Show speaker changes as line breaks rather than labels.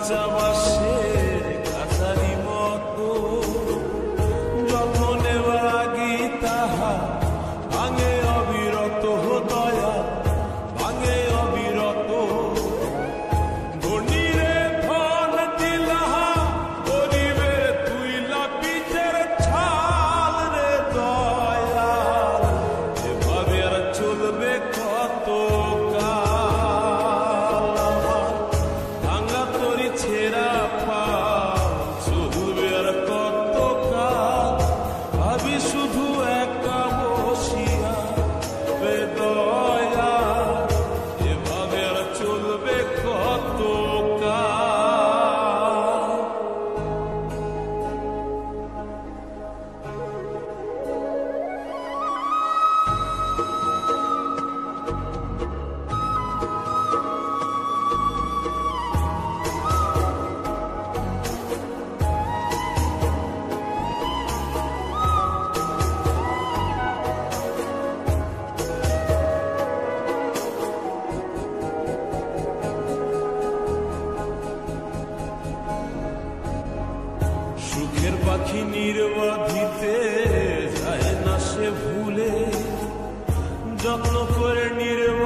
কাঁচা বাঁশের কাছারি মতো যত্ন নেওয়ার আগে তাহা ভাঙে অবিরত দয়া ভাঙে অবিরত ধনীরে ধন দিলাহা গরিবে তুইলা পিঠের ছাল রে দয়াল এভাবে আর চলবে কত ছেড়া পাল চলবে আর কত কাল ভাবি শুধু একা বসিয়া বেদয়া এভাবে আর চলবে কত কাল। সুখের পাখি নির্বাধিতে যায় না সে ভুলে যত্ন করে নির্বাধিতে